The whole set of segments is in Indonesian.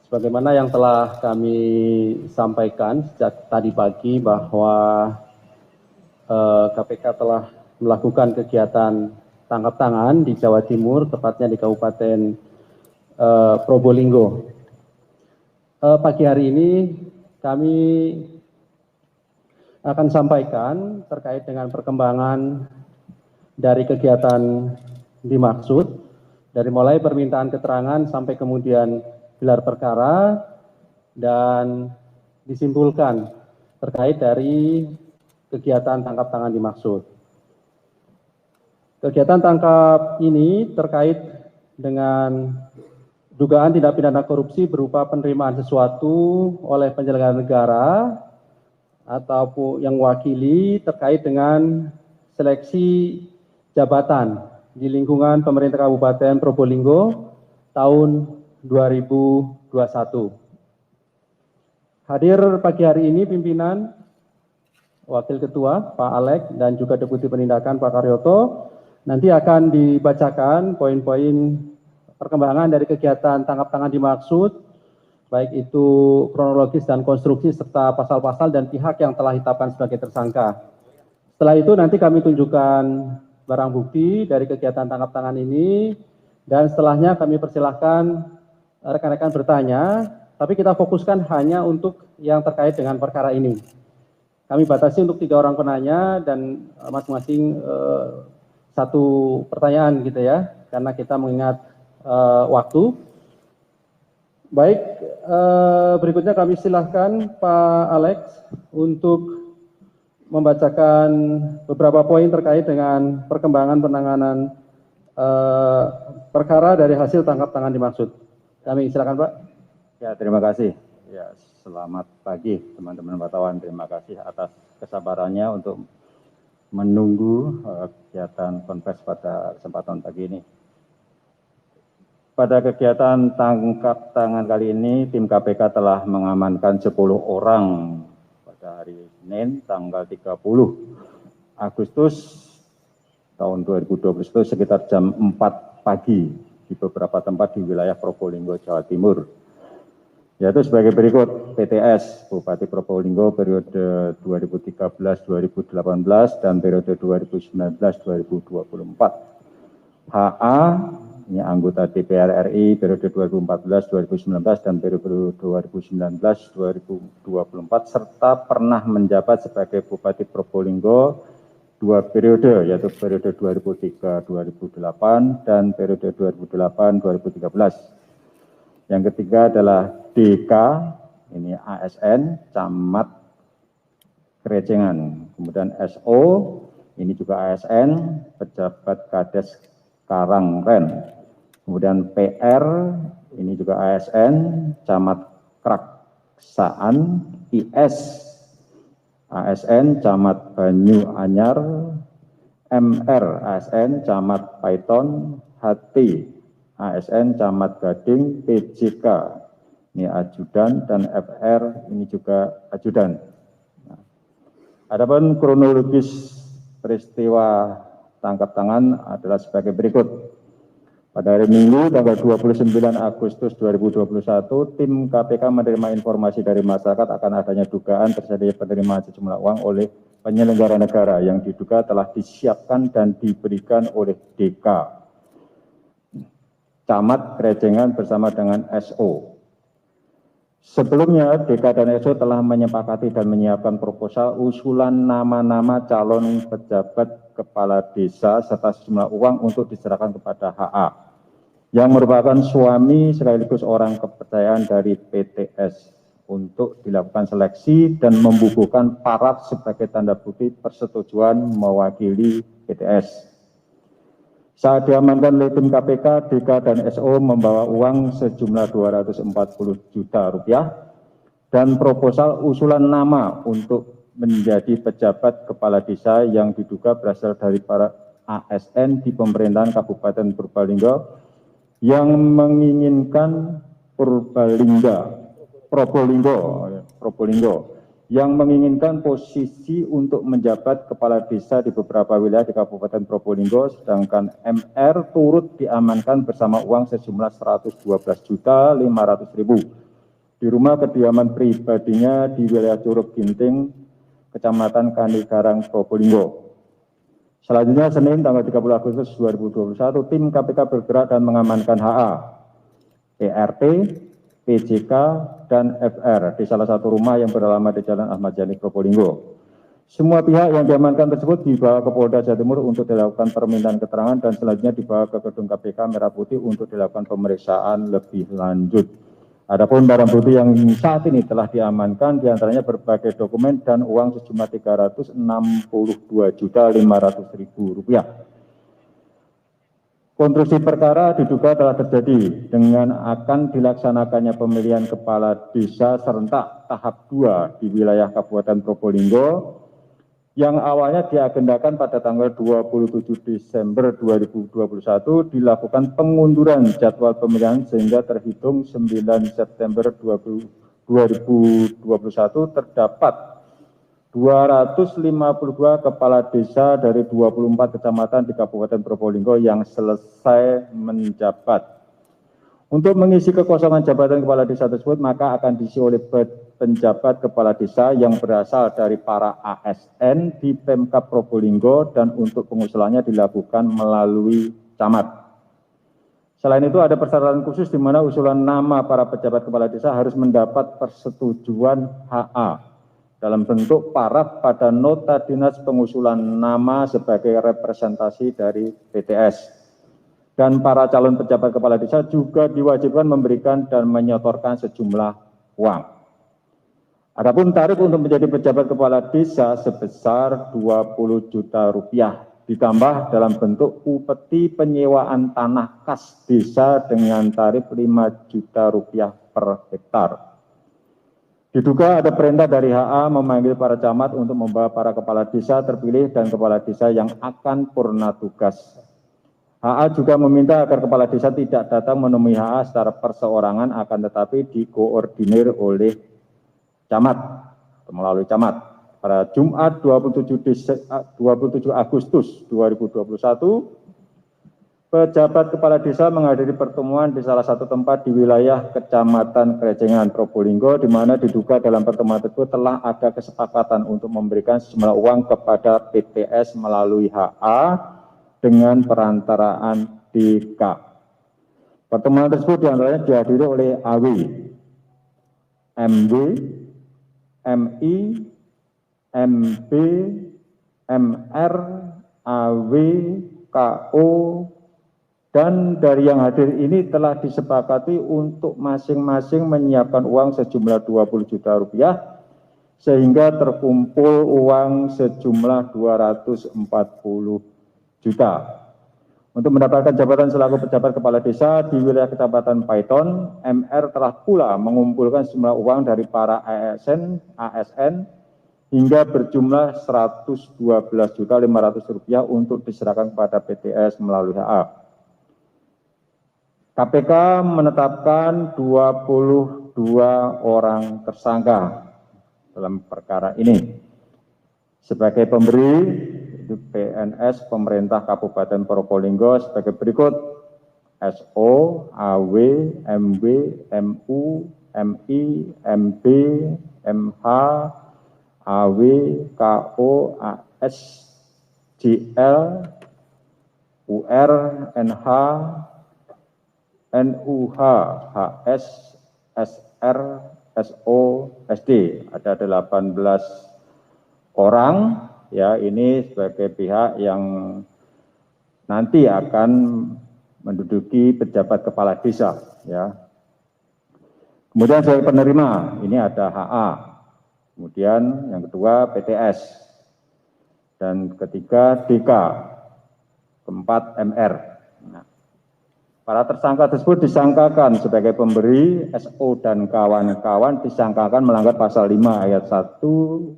Sebagaimana yang telah kami sampaikan sejak tadi pagi bahwa KPK telah melakukan kegiatan tangkap tangan di Jawa Timur, tepatnya di Kabupaten Probolinggo. Pagi hari ini kami akan sampaikan terkait dengan perkembangan dari kegiatan dimaksud, dari mulai permintaan keterangan sampai kemudian gelar perkara dan disimpulkan terkait dari kegiatan tangkap tangan dimaksud. Kegiatan tangkap ini terkait dengan dugaan tindak pidana korupsi berupa penerimaan sesuatu oleh penyelenggara negara ataupun yang mewakili terkait dengan seleksi jabatan di lingkungan pemerintah Kabupaten Probolinggo tahun 2021. Hadir pagi hari ini pimpinan, Wakil Ketua Pak Alek dan juga Deputi Penindakan Pak Karyoto. Nanti akan dibacakan poin-poin perkembangan dari kegiatan tangkap tangan dimaksud, baik itu kronologis dan konstruksi serta pasal-pasal dan pihak yang telah ditetapkan sebagai tersangka. Setelah itu nanti kami tunjukkan barang bukti dari kegiatan tangkap tangan ini, dan setelahnya kami persilahkan rekan-rekan bertanya, tapi kita fokuskan hanya untuk yang terkait dengan perkara ini. Kami batasi untuk 3 orang penanya dan masing-masing 1 pertanyaan gitu ya, karena kita mengingat waktu. Baik, berikutnya kami silahkan Pak Alex untuk membacakan beberapa poin terkait dengan perkembangan penanganan perkara dari hasil tangkap tangan dimaksud. Kami silakan Pak. Ya, terima kasih. Ya, selamat pagi teman-teman wartawan. Terima kasih atas kesabarannya untuk menunggu kegiatan konvers pada kesempatan pagi ini. Pada kegiatan tangkap tangan kali ini, tim KPK telah mengamankan 10 orang pada hari Senin tanggal 30 Agustus tahun 2021 sekitar jam 4 pagi di beberapa tempat di wilayah Probolinggo, Jawa Timur. Yaitu sebagai berikut: PTS, Bupati Probolinggo periode 2013-2018 dan periode 2019-2024. HA, ini anggota DPR RI periode 2014-2019 dan periode 2019-2024, serta pernah menjabat sebagai Bupati Probolinggo 2 periode, yaitu periode 2003-2008 dan periode 2008-2013. Yang ketiga adalah DK, ini ASN, Camat Kerejengan. Kemudian SO, ini juga ASN, Pejabat Kades Karangren. Kemudian PR, ini juga ASN, Camat Kraksaan. IS, ASN, Camat Banyu Anyar. MR, ASN, Camat Paiton. HT, ASN, Camat Gading. PJK, ini ajudan, dan FR, ini juga ajudan. Adapun kronologis peristiwa tangkap tangan adalah sebagai berikut. Pada hari Minggu tanggal 29 Agustus 2021, tim KPK menerima informasi dari masyarakat akan adanya dugaan terjadi penerimaan sejumlah uang oleh penyelenggara negara yang diduga telah disiapkan dan diberikan oleh DK, Camat Kerejengan bersama dengan SO. Sebelumnya, DK dan SO telah menyepakati dan menyiapkan proposal usulan nama-nama calon pejabat kepala desa serta sejumlah uang untuk diserahkan kepada HA, yang merupakan suami sekaligus orang kepercayaan dari PTS, untuk dilakukan seleksi dan membubuhkan paraf sebagai tanda bukti persetujuan mewakili PTS. Saat diamankan oleh tim KPK, DK dan SO membawa uang sejumlah Rp240 juta dan proposal usulan nama untuk menjadi pejabat kepala desa yang diduga berasal dari para ASN di pemerintahan Kabupaten Probolinggo yang menginginkan Probolinggo yang menginginkan posisi untuk menjabat kepala desa di beberapa wilayah di Kabupaten Probolinggo, sedangkan MR turut diamankan bersama uang sejumlah Rp112.500.000 di rumah kediaman pribadinya di wilayah Curug Ginting, Kecamatan Kanigarang, Probolinggo. Selanjutnya, Senin tanggal 30 Agustus 2021, tim KPK bergerak dan mengamankan HA, PRT, PJK, dan FR di salah satu rumah yang beralamat di Jalan Ahmad Yani, Probolinggo. Semua pihak yang diamankan tersebut dibawa ke Polda Jawa Timur untuk dilakukan permintaan keterangan dan selanjutnya dibawa ke gedung KPK Merah Putih untuk dilakukan pemeriksaan lebih lanjut. Adapun barang bukti yang saat ini telah diamankan diantaranya berbagai dokumen dan uang sejumlah Rp362.500.000. Konstruksi perkara diduga telah terjadi dengan akan dilaksanakannya pemilihan kepala desa serentak tahap 2 di wilayah Kabupaten Probolinggo yang awalnya diagendakan pada tanggal 27 Desember 2021 dilakukan pengunduran jadwal pemilihan sehingga terhitung 9 September 2021 terdapat 252 kepala desa dari 24 kecamatan di Kabupaten Probolinggo yang selesai menjabat. Untuk mengisi kekosongan jabatan kepala desa tersebut, maka akan diisi oleh penjabat kepala desa yang berasal dari para ASN di Pemkab Probolinggo dan untuk pengusulannya dilakukan melalui camat. Selain itu ada persyaratan khusus di mana usulan nama para pejabat kepala desa harus mendapat persetujuan HA dalam bentuk paraf pada nota dinas pengusulan nama sebagai representasi dari PTS. Dan para calon pejabat kepala desa juga diwajibkan memberikan dan menyetorkan sejumlah uang. Adapun tarif untuk menjadi pejabat kepala desa sebesar Rp20 juta ditambah dalam bentuk upeti penyewaan tanah kas desa dengan tarif Rp5 juta per hektar. Diduga ada perintah dari HA memanggil para camat untuk membawa para kepala desa terpilih dan kepala desa yang akan purna tugas. HA juga meminta agar kepala desa tidak datang menemui HA secara perseorangan akan tetapi dikoordinir oleh camat atau melalui camat. Pada Jumat 27 Agustus 2021, pejabat kepala desa menghadiri pertemuan di salah satu tempat di wilayah Kecamatan Krejengan, Probolinggo, di mana diduga dalam pertemuan tersebut telah ada kesepakatan untuk memberikan sejumlah uang kepada PTS melalui HA dengan perantaraan DK. Pertemuan tersebut diantaranya dihadiri oleh AW, MW, MI, MB, MR, AW, KO, dan dari yang hadir ini telah disepakati untuk masing-masing menyiapkan uang sejumlah Rp20 juta sehingga terkumpul uang sejumlah Rp240 juta. Untuk mendapatkan jabatan selaku pejabat kepala desa di wilayah Kecamatan Paiton, MR telah pula mengumpulkan sejumlah uang dari para ASN hingga berjumlah Rp112.500.000 untuk diserahkan kepada PTS melalui HA. KPK menetapkan 22 orang tersangka dalam perkara ini. Sebagai pemberi, itu PNS pemerintah Kabupaten Probolinggo sebagai berikut: SO, AW, MW, MU, MI, MB, MH, AW, KO, AS, JL, UR, NH, NUH, HS, SR, SO, SD. Ada 18 orang. Ya, ini sebagai pihak yang nanti akan menduduki pejabat kepala desa. Ya. Kemudian sebagai penerima, ini ada HA. Kemudian yang kedua PTS. Dan ketiga DK. Keempat MR. Nah, para tersangka tersebut disangkakan sebagai pemberi, SO dan kawan-kawan disangkakan melanggar pasal 5 ayat 1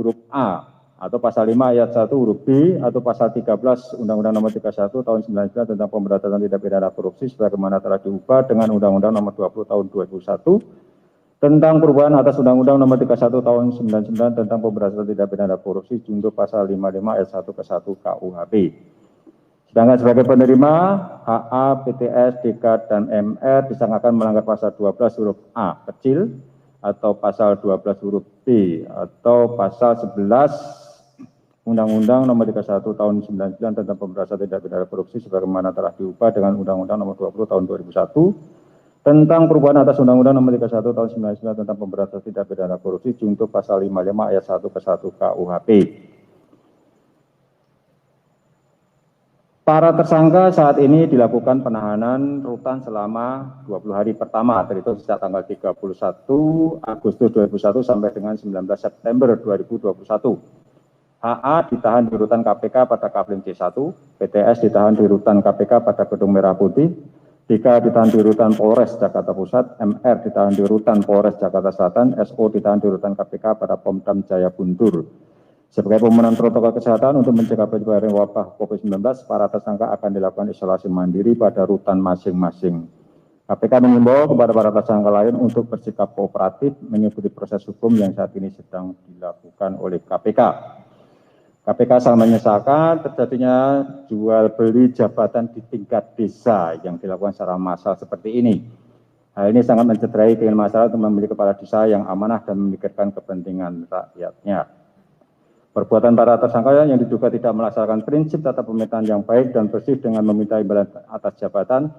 huruf A atau pasal 5 ayat 1 huruf B atau pasal 13 Undang-Undang Nomor 31 Tahun 99 tentang pemberantasan tindak pidana korupsi sebagaimana telah diubah dengan Undang-Undang Nomor 20 Tahun 2001 tentang perubahan atas Undang-Undang Nomor 31 Tahun 99 tentang pemberantasan tindak pidana korupsi junto pasal 55 ayat 1 ke 1 KUHP. Sedangkan sebagai penerima, HA, PTS, DK, dan MR disangkakan melanggar pasal 12 huruf A kecil atau pasal 12 huruf B atau pasal 11 Undang-Undang Nomor 31 Tahun 99 tentang Pemberantasan Tindak Pidana Korupsi sebagaimana telah diubah dengan Undang-Undang Nomor 20 Tahun 2001 tentang perubahan atas Undang-Undang Nomor 31 Tahun 99 tentang Pemberantasan Tindak Pidana Korupsi junto pasal 55 ayat 1 ke 1 KUHP. Para tersangka saat ini dilakukan penahanan rutan selama 20 hari pertama, terhitung sejak tanggal 31 Agustus 2001 sampai dengan 19 September 2021. HA ditahan di rutan KPK pada Kafling C1, PTS ditahan di rutan KPK pada Gedung Merah Putih, DK ditahan di rutan Polres Jakarta Pusat, MR ditahan di rutan Polres Jakarta Selatan, SO ditahan di rutan KPK pada Pomdam Jaya Guntur. Sebagai pemenuhan protokol kesehatan untuk mencegah penyebaran wabah COVID-19, para tersangka akan dilakukan isolasi mandiri pada rutan masing-masing. KPK mengimbau kepada para tersangka lain untuk bersikap kooperatif mengikuti proses hukum yang saat ini sedang dilakukan oleh KPK. KPK sangat menyesalkan terjadinya jual beli jabatan di tingkat desa yang dilakukan secara massal seperti ini. Hal ini sangat mencederai dengan masyarakat untuk memilih kepala desa yang amanah dan memikirkan kepentingan rakyatnya. Perbuatan para tersangka yang diduga tidak melaksanakan prinsip tata pemerintahan yang baik dan bersih dengan meminta imbalan atas jabatan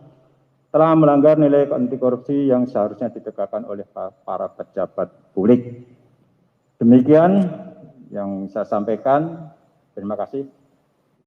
telah melanggar nilai anti korupsi yang seharusnya ditegakkan oleh para pejabat publik. Demikian yang saya sampaikan. Terima kasih.